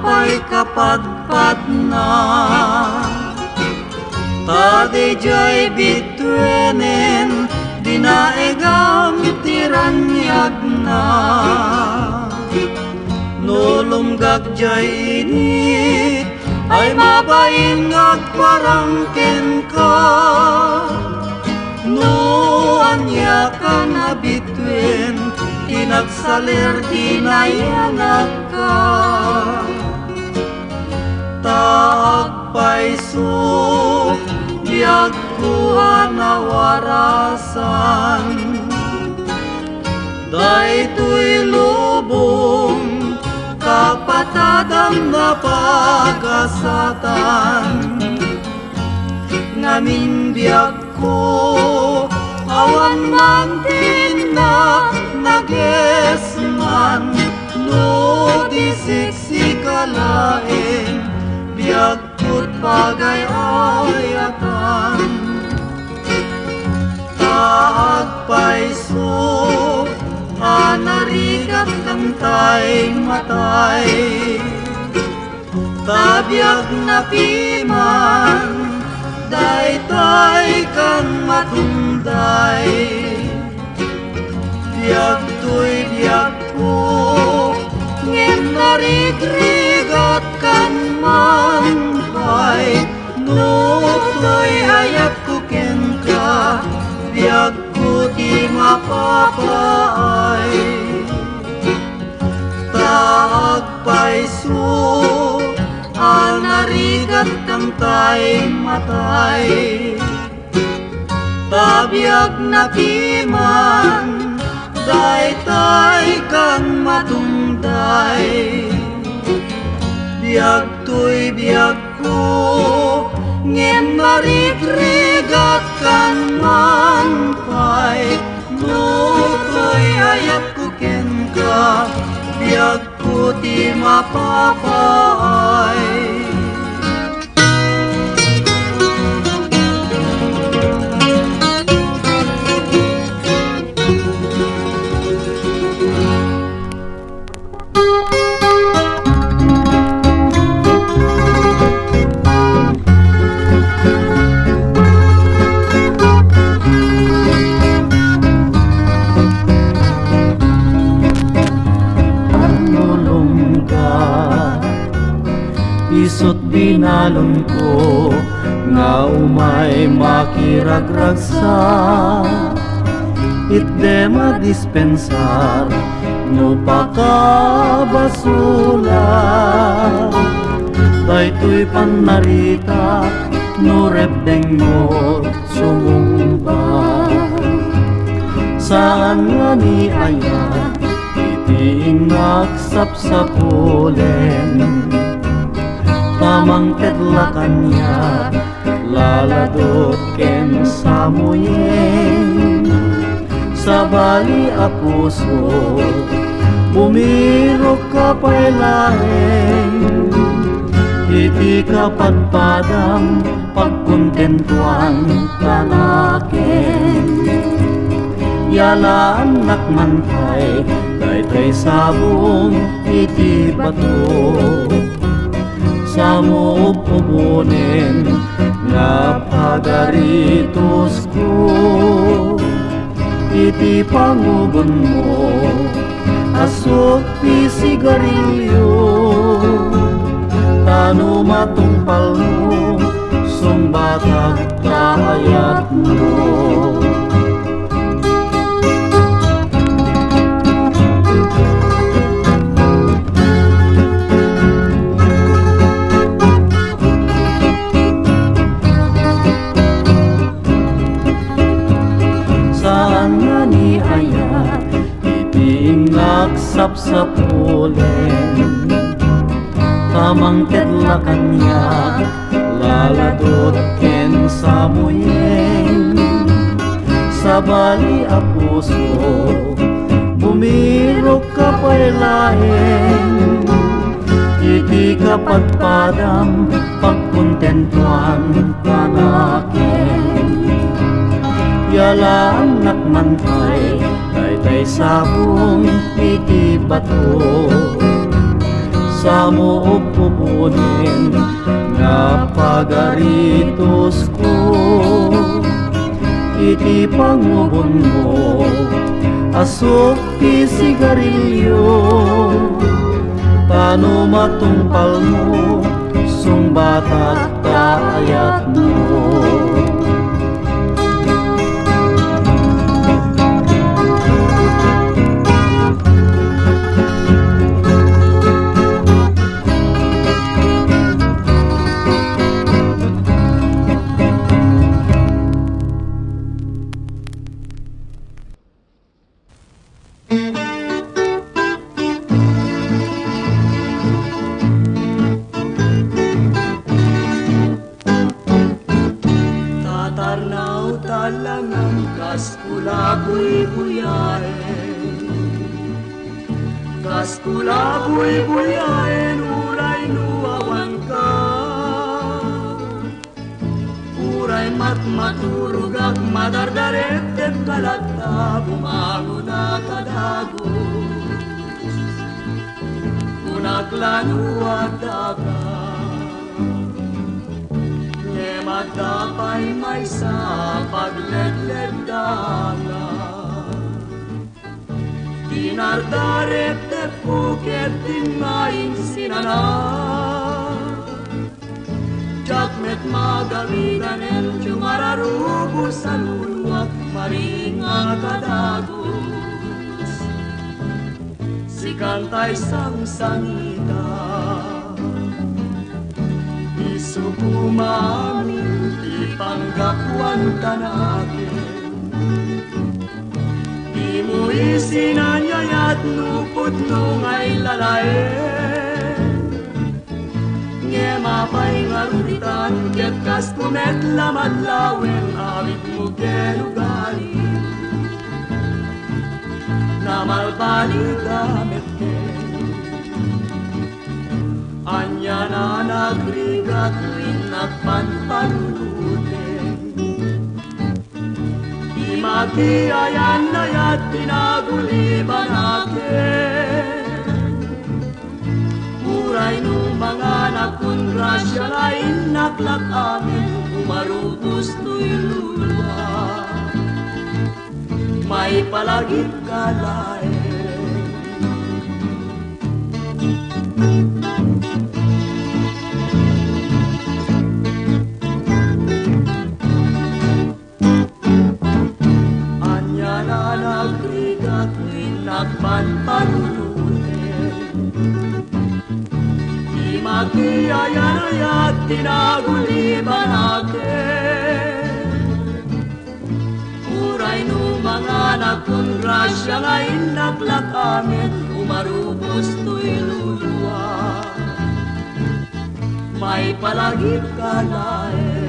pay kapadpad na. Tadijay bitwenen dinaegam tiranyag na. Nulumgag jay init ay mabain ngagparangken ka. Nuanya ka na bitwen inagsalir dinayanag ka. Taagpaiso biag kuha na warasan. Daytoy lubong kapatadang na pagasatan. Ngamin biag ko awan man din na nagesman. No disisikalaeng biag ko't pagayayatan. Taagpaiso anarigat kang tay matay. Tabiag na piman daytay kang matunday. Biag to'y biag ko ngem narigrigat kan manpay. No to'y ayat ko ken ka biag ko di mapapaay. Taagpaiso anarigat kang tay matay. Tabiag na piman daytay kang matunday. Biag to'y biag ko ngem narigrigat kan manpay. No to'y ayat ko ken ka biag ko di mapapaay. Isot binalon ko nga umay makiragragsa. Itde madispensar no pakabasula. Daytoy panarita no repdeng mo sumumpa. Saan nga ni ayat itiing nagsapsapulen. Tamang kedlakan niya laladot ken samuyen. Sa bali a puso bumirok ka pa'y laeng. Iti kapadpadang pagkontentuan kanaken. Yalaan nakmantay daytay sabong iti bato. Samo pupunin nga pagaritos ko. Iti pangugon mo asok ti sigarilyo. Tano matumpal mo sumbatag kaayat mo. Nagsapsapulen. Tamang kedlakan niya laladot ken samuyen. Sa bali a puso bumirok ka pa'y laeng. Iti kapadpadang pagkontentuan kanaken. Yalaan nakmantay daytay sabong iti bato. samo pupunin nga pagaritos ko. Iti pangubon mo asok ti sigarilyo, tano matungpal mo sumbatak taayat mo. Tatarnaw talangang kaskula buy-buyain, kaskula buy-buyain, uray nuawan ka. Uray matmaturog ak madardaret et kalata, bumango na kadagos, kunaklanua daga. Matapay may sa pagledled dala, dinardaret te puket din maing sinana. Jakmet magamigan el jumararubo sa luluak maringa kadagos, si kantay sang-sangita. Isukumamin ipanggapuan tanakin, di mo isinanyayat nupot nung ay lalaen. Nge mapay ngaruditan ket kas kumet lamadlawen awit mo kelugarin, na malbalik damit ken. Anya na nagrigat tuwing nagpanpanuluten, di magiayan na yat pinaguliban natin. Uray nung mga nakungrasya lain naklak amin, umarubos to'y luluwa, may palagip ka lain. Nagpanpanuluten, di magiayan-ayat tinaguliban natin. Uray no mga nagkongrasya ngayon naklak amin, umarubos to'y luluwa, may palagip ka lain.